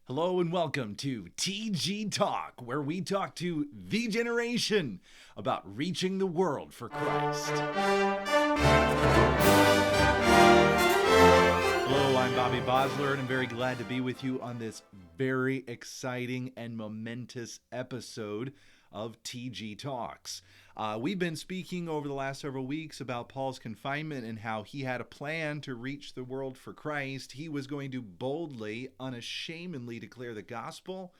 Hello and welcome to TG Talk, where we talk to the generation about reaching the world for Christ. Hello, I'm Bobby Bosler, and I'm very glad to be with you on this very exciting and momentous episode of TG Talks. We've been speaking over the last several weeks about Paul's confinement and how he had a plan to reach the world for Christ. He was going to boldly, unashamedly declare the gospel,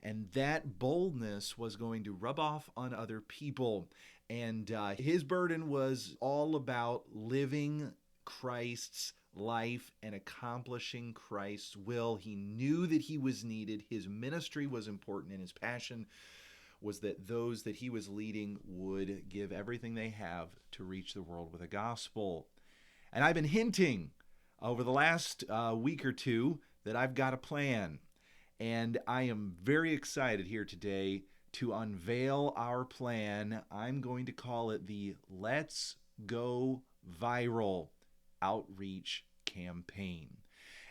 and that boldness was going to rub off on other people. And his burden was all about living Christ's life and accomplishing Christ's will. He knew that he was needed. His ministry was important, and his passion was that those that he was leading would give everything they have to reach the world with the gospel. And I've been hinting over the last week or two that I've got a plan. And I am very excited here today to unveil our plan. I'm going to call it the Let's Go Viral Outreach Campaign.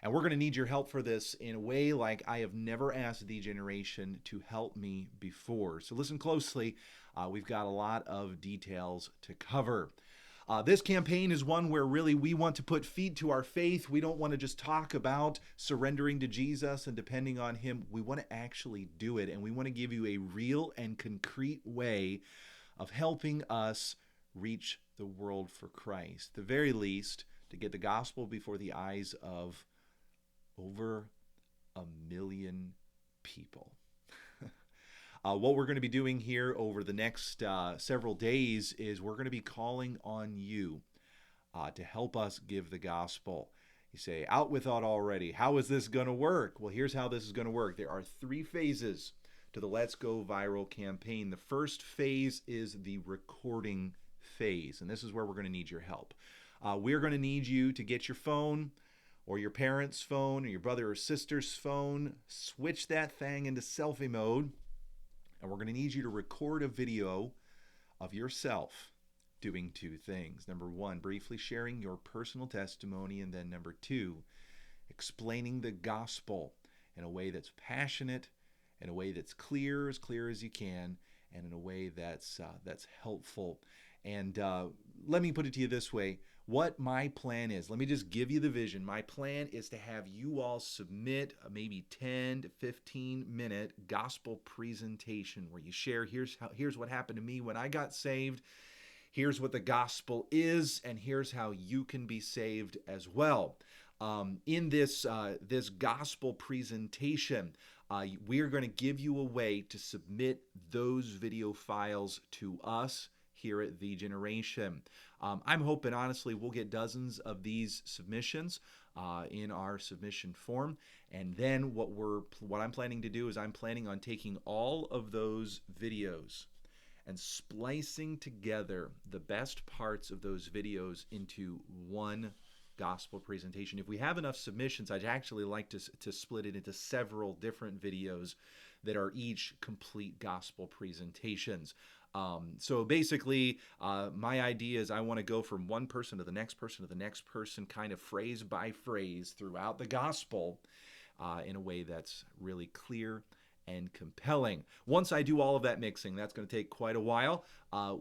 And we're going to need your help for this in a way like I have never asked the generation to help me before. So listen closely. We've got a lot of details to cover. This campaign is one where really we want to put feet to our faith. We don't want to just talk about surrendering to Jesus and depending on Him. We want to actually do it. And we want to give you a real and concrete way of helping us reach the world for Christ. The very least, to get the gospel before the eyes of over 1 million people. What we're going to be doing here over the next several days is we're going to be calling on you to help us give the gospel. You say, out with that already. How is this going to work? Well, here's how this is going to work. There are 3 phases to the Let's Go Viral campaign. The first phase is the recording phase, and this is where we're going to need your help. We're going to need you to get your phone, or your parents' phone, or your brother or sister's phone, switch that thing into selfie mode, and we're going to need you to record a video of yourself doing 2 things. Number 1, briefly sharing your personal testimony, and then number 2, explaining the gospel in a way that's passionate, in a way that's clear as you can, and in a way that's helpful. And let me put it to you this way. What my plan is, let me just give you the vision. My plan is to have you all submit a maybe 10 to 15 minute gospel presentation where you share, here's what happened to me when I got saved, here's what the gospel is, and here's how you can be saved as well. In this gospel presentation, we're going to give you a way to submit those video files to us here at The Generation. I'm hoping, honestly, we'll get dozens of these submissions in our submission form. And then what I'm planning to do is I'm planning on taking all of those videos and splicing together the best parts of those videos into one gospel presentation. If we have enough submissions, I'd actually like to split it into several different videos that are each complete gospel presentations. So basically, my idea is I want to go from one person to the next person to the next person, kind of phrase by phrase throughout the gospel in a way that's really clear and compelling. Once I do all of that mixing, that's going to take quite a while.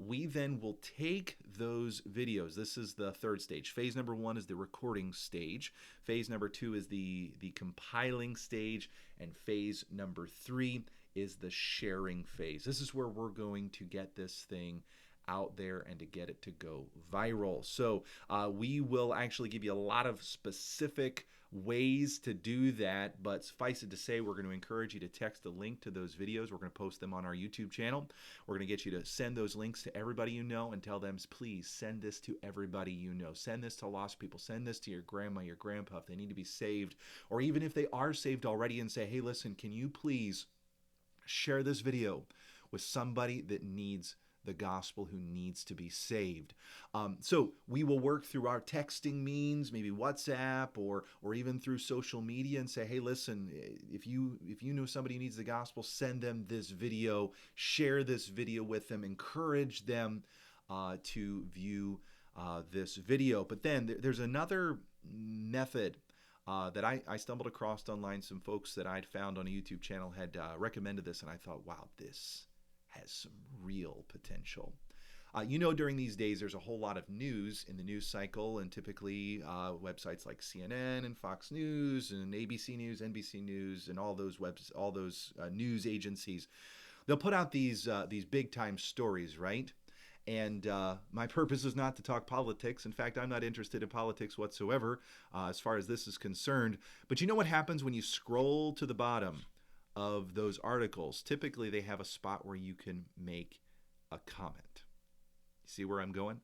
We then will take those videos. This is the 3rd stage. Phase number 1 is the recording stage. Phase number 2 is the compiling stage. And phase number 3 is the sharing phase. This is where we're going to get this thing out there and to get it to go viral. So we will actually give you a lot of specific ways to do that, but suffice it to say, we're going to encourage you to text the link to those videos. We're going to post them on our YouTube channel. We're going to get you to send those links to everybody you know and tell them, please send this to everybody you know. Send this to lost people. Send this to your grandma, your grandpa if they need to be saved, or even if they are saved already, and say, hey, listen, can you please share this video with somebody that needs the gospel, who needs to be saved. So we will work through our texting means, maybe WhatsApp or even through social media, and say, hey, listen, if you know somebody who needs the gospel, send them this video, share this video with them, encourage them to view this video. But then there's another method that I stumbled across online. Some folks that I'd found on a YouTube channel had recommended this, and I thought, wow, this has some real potential. During these days, there's a whole lot of news in the news cycle, and typically websites like CNN and Fox News and ABC News, NBC News, and all those news agencies, they'll put out these big time stories, right? And my purpose is not to talk politics. In fact, I'm not interested in politics whatsoever as far as this is concerned. But you know what happens when you scroll to the bottom of those articles? Typically, they have a spot where you can make a comment. See where I'm going?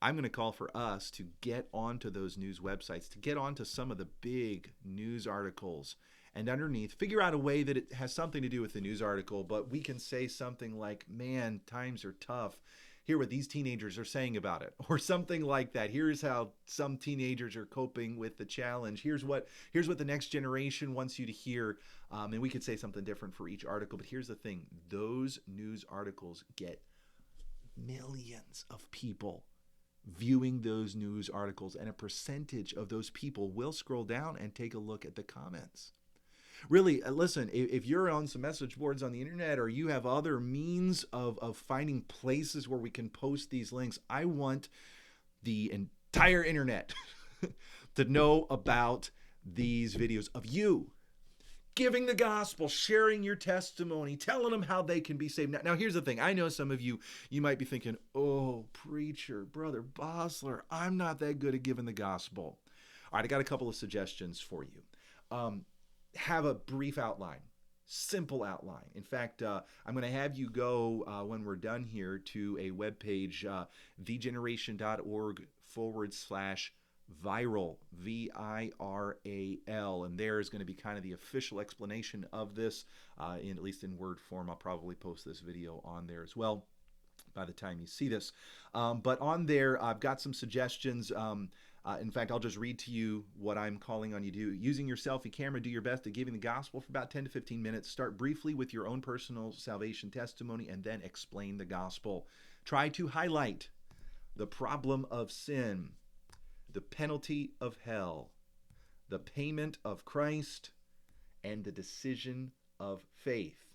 I'm going to call for us to get onto those news websites, to get onto some of the big news articles, and underneath, figure out a way that it has something to do with the news article, but we can say something like, man, times are tough. Hear what these teenagers are saying about it, or something like that. Here's how some teenagers are coping with the challenge. Here's what the next generation wants you to hear. And we could say something different for each article, but here's the thing. Those news articles get millions of people viewing those news articles, and a percentage of those people will scroll down and take a look at the comments. Really, listen, if you're on some message boards on the internet, or you have other means of finding places where we can post these links, I want the entire internet to know about these videos of you giving the gospel, sharing your testimony, telling them how they can be saved. Now here's the thing. I know some of you might be thinking, oh, preacher, Brother Bosler, I'm not that good at giving the gospel. All right, I got a couple of suggestions for you. Have a brief outline, simple outline. In fact, I'm going to have you go, when we're done here, to a webpage, thegeneration.org/viral, VIRAL, and there is going to be kind of the official explanation of this, at least in word form. I'll probably post this video on there as well by the time you see this. But on there, I've got some suggestions. In fact, I'll just read to you what I'm calling on you to do. Using your selfie camera, do your best at giving the gospel for about 10 to 15 minutes. Start briefly with your own personal salvation testimony and then explain the gospel. Try to highlight the problem of sin, the penalty of hell, the payment of Christ, and the decision of faith.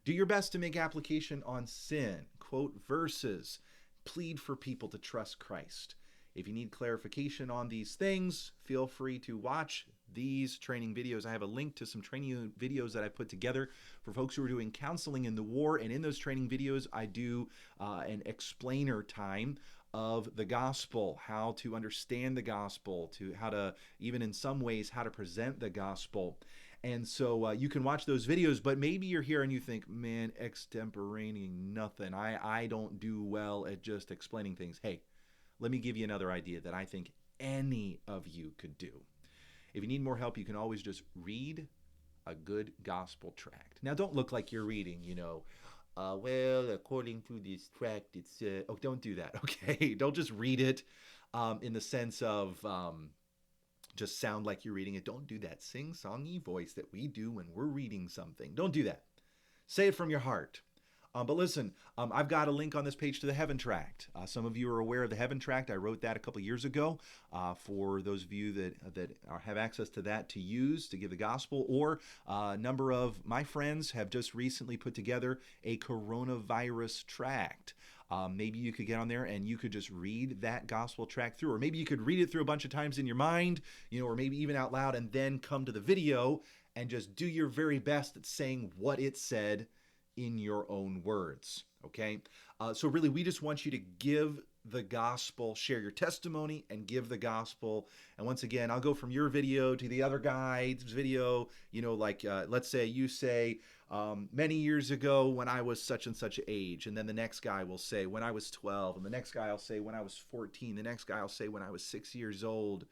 Do your best to make application on sin. Quote verses. Plead for people to trust Christ. If you need clarification on these things, feel free to watch these training videos. I have a link to some training videos that I put together for folks who are doing counseling in the war. And in those training videos, I do an explainer time of the gospel, how to understand the gospel, to how to, even in some ways, how to present the gospel. And so you can watch those videos, but maybe you're here and you think, man, extemporaneing nothing. I don't do well at just explaining things. Hey, let me give you another idea that I think any of you could do. If you need more help, you can always just read a good gospel tract. Now, don't look like you're reading, well, according to this tract, it's, oh, don't do that, okay? Don't just read it in the sense of just sound like you're reading it. Don't do that sing-songy voice that we do when we're reading something. Don't do that. Say it from your heart. But listen, I've got a link on this page to the Heaven Tract. Some of you are aware of the Heaven Tract. I wrote that a couple years ago for those of you that have access to that to use to give the gospel. Or a number of my friends have just recently put together a coronavirus tract. Maybe you could get on there and you could just read that gospel tract through, or maybe you could read it through a bunch of times in your mind, or maybe even out loud, and then come to the video and just do your very best at saying what it said in your own words, okay? So really, we just want you to give the gospel, share your testimony, and give the gospel. And once again, I'll go from your video to the other guy's video, let's say you say, many years ago when I was such and such age, and then the next guy will say when I was 12, and the next guy will say when I was 14, the next guy will say when I was 6 years old.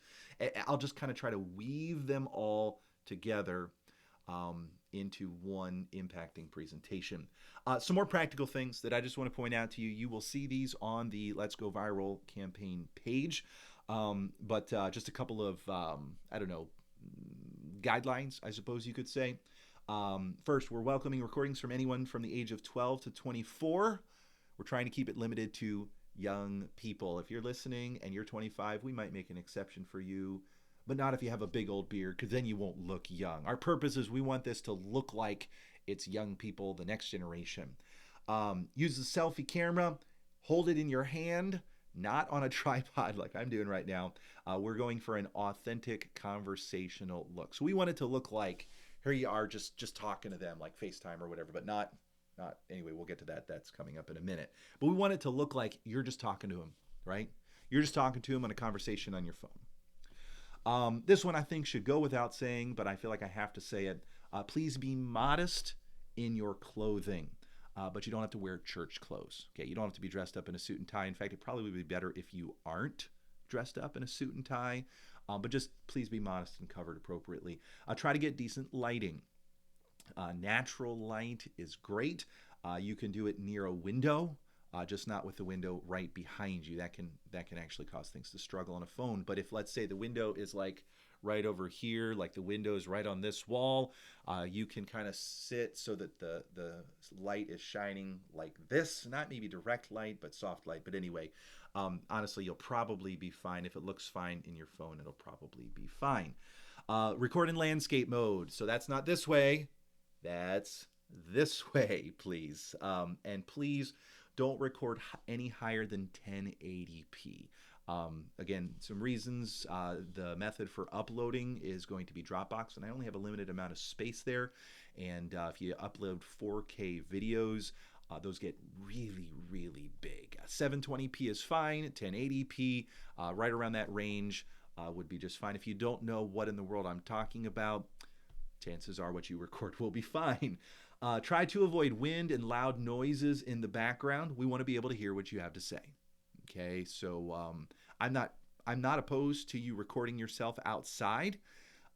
I'll just kind of try to weave them all together into one impacting presentation. Some more practical things that I just want to point out to you. You will see these on the Let's Go Viral campaign page, but just a couple of, guidelines, I suppose you could say. First, we're welcoming recordings from anyone from the age of 12 to 24. We're trying to keep it limited to young people. If you're listening and you're 25, we might make an exception for you. but not if you have a big old beard, because then you won't look young. Our purpose is we want this to look like it's young people, the next generation. Use the selfie camera, hold it in your hand, not on a tripod like I'm doing right now. We're going for an authentic conversational look. So we want it to look like here you are just talking to them like FaceTime or whatever, but not anyway, we'll get to that. That's coming up in a minute. But we want it to look like you're just talking to them, right? You're just talking to them on a conversation on your phone. This one I think should go without saying, but I feel like I have to say it. Please be modest in your clothing. But you don't have to wear church clothes. Okay, you don't have to be dressed up in a suit and tie. In fact, it probably would be better if you aren't dressed up in a suit and tie. But just please be modest and covered appropriately. Try to get decent lighting. Natural light is great. You can do it near a window, just not with the window right behind you. That can actually cause things to struggle on a phone. But if, let's say, the window is like right over here, like the window is right on this wall, you can kind of sit so that the light is shining like this. Not maybe direct light, but soft light. But anyway, honestly, you'll probably be fine. If it looks fine in your phone, it'll probably be fine. Record in landscape mode. So that's not this way. That's this way, please. And please don't record any higher than 1080p. Again, some reasons. The method for uploading is going to be Dropbox, and I only have a limited amount of space there. And if you upload 4K videos, those get really, really big. 720p is fine. 1080p, right around that range, would be just fine. If you don't know what in the world I'm talking about, chances are what you record will be fine. Try to avoid wind and loud noises in the background. We want to be able to hear what you have to say. Okay, so I'm not opposed to you recording yourself outside,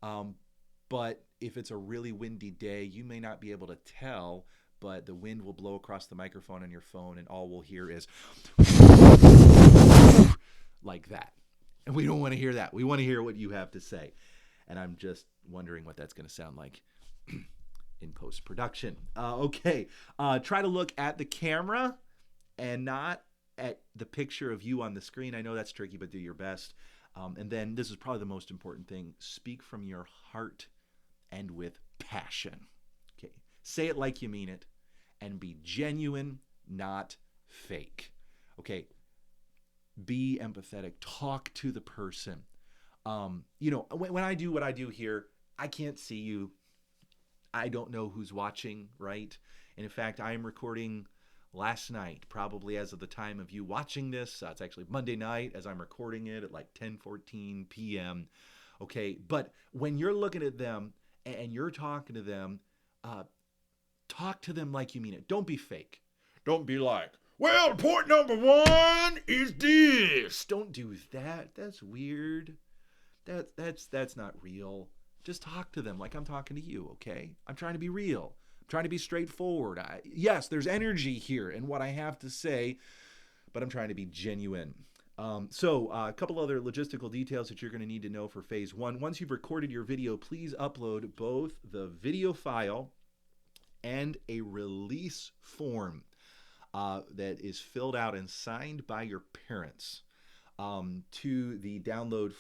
but if it's a really windy day, you may not be able to tell, but the wind will blow across the microphone on your phone, and all we'll hear is like that. And we don't want to hear that. We want to hear what you have to say. And I'm just wondering what that's going to sound like in post-production. Okay, try to look at the camera and not at the picture of you on the screen. I know that's tricky, but do your best. And then this is probably the most important thing. Speak from your heart and with passion. Okay, say it like you mean it and be genuine, not fake. Okay, be empathetic. Talk to the person. When I do what I do here, I can't see you. I don't know who's watching, right? And in fact, I am recording last night, probably as of the time of you watching this. It's actually Monday night as I'm recording it at like 10:14 p.m. Okay, but when you're looking at them and you're talking to them, talk to them like you mean it. Don't be fake. Don't be like, well, point number one is this. Don't do that. That's weird. That's not real. Just talk to them like I'm talking to you, okay? I'm trying to be real. I'm trying to be straightforward. Yes, there's energy here in what I have to say, but I'm trying to be genuine. So a couple other logistical details that you're going to need to know for phase one. Once you've recorded your video, please upload both the video file and a release form that is filled out and signed by your parents. To the download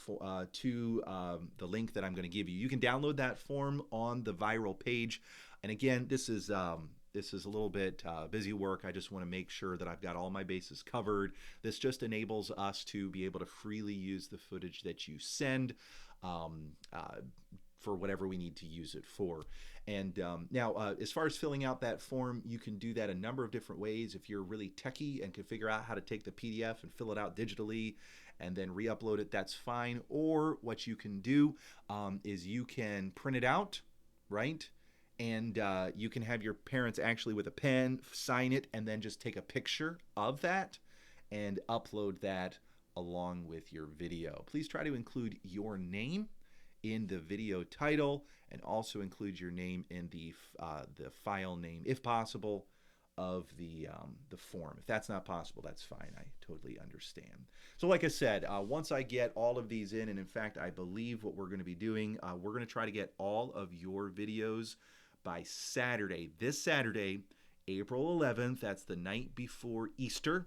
to the link that I'm going to give you. You can download that form on the viral page. And again, this is a little bit busy work. I just want to make sure that I've got all my bases covered. This just enables us to be able to freely use the footage that you send for whatever we need to use it for. And now, as far as filling out that form, you can do that a number of different ways. If you're really techie and can figure out how to take the PDF and fill it out digitally and then re-upload it, that's fine. Or what you can do is you can print it out, right? And you can have your parents actually with a pen sign it and then just take a picture of that and upload that along with your video. Please try to include your name in the video title and also include your name in the file name, if possible, of the form. If that's not possible, that's fine. I totally understand. So like I said, once I get all of these in, and in fact, I believe what we're going to be doing, we're going to try to get all of your videos by Saturday. This Saturday, April 11th, that's the night before Easter,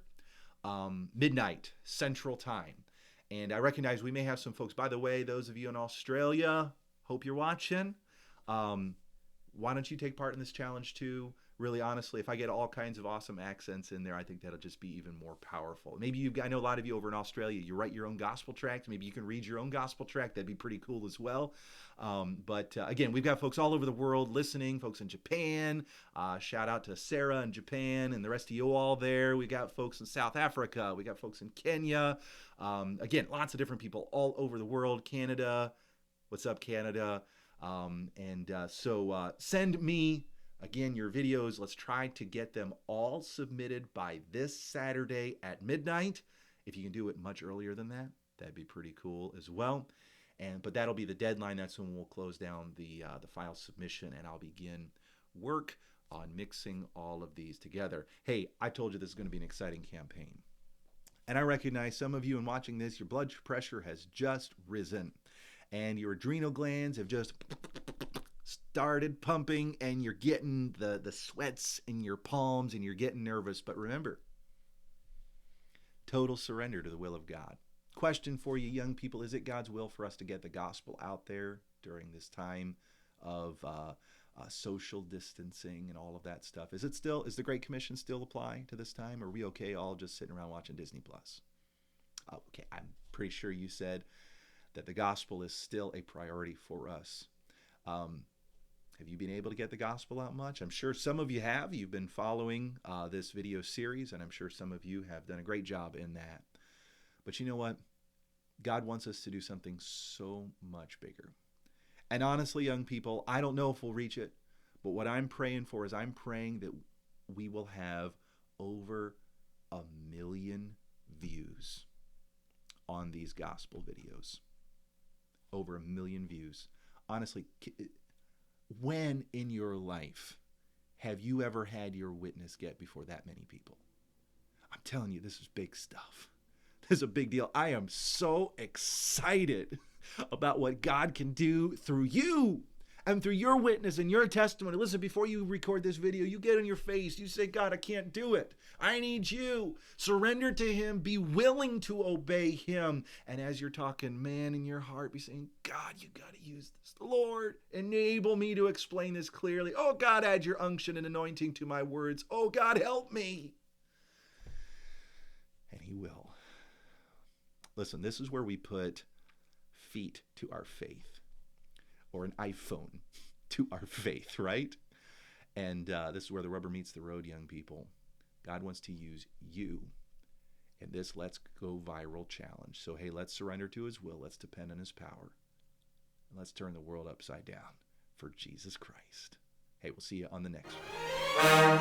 midnight Central Time. And I recognize we may have some folks, by the way, those of you in Australia, hope you're watching. Why don't you take part in this challenge too? Really, honestly, if I get all kinds of awesome accents in there, I think that'll just be even more powerful. Maybe I know a lot of you over in Australia, you write your own gospel tract. Maybe you can read your own gospel tract. That'd be pretty cool as well. But again, we've got folks all over the world listening, folks in Japan. Shout out to Sarah in Japan and the rest of you all there. We got folks in South Africa. We got folks in Kenya. Again, lots of different people all over the world. Canada. What's up, Canada? So send me, again, your videos. Let's try to get them all submitted by this Saturday at midnight. If you can do it much earlier than that, that'd be pretty cool as well. But that'll be the deadline. That's when we'll close down the file submission, and I'll begin work on mixing all of these together. Hey, I told you this is going to be an exciting campaign. And I recognize some of you in watching this, your blood pressure has just risen. And your adrenal glands have just started pumping, and you're getting the sweats in your palms, and you're getting nervous. But remember, total surrender to the will of God. Question for you, young people, is it God's will for us to get the gospel out there during this time of social distancing and all of that stuff? Is the Great Commission still apply to this time? Or are we okay all just sitting around watching Disney Plus? Okay, I'm pretty sure you said that the gospel is still a priority for us. Have you been able to get the gospel out much? I'm sure some of you have. You've been following this video series, and I'm sure some of you have done a great job in that. But you know what? God wants us to do something so much bigger. And honestly, young people, I don't know if we'll reach it, but what I'm praying for is I'm praying that we will have over 1 million views on these gospel videos. Over 1 million views. Honestly, when in your life have you ever had your witness get before that many people? I'm telling you, this is big stuff. This is a big deal. I am so excited about what God can do through you and through your witness and your testimony. Listen, before you record this video, you get on your face. You say, God, I can't do it. I need you. Surrender to him. Be willing to obey him. And as you're talking, man, in your heart, be saying, God, you got to use this. Lord, enable me to explain this clearly. Oh, God, add your unction and anointing to my words. Oh, God, help me. And he will. Listen, this is where we put feet to our faith, or an iPhone to our faith, right? And this is where the rubber meets the road, young people. God wants to use you in this Let's Go Viral challenge. So, hey, let's surrender to his will. Let's depend on his power. And let's turn the world upside down for Jesus Christ. Hey, we'll see you on the next one.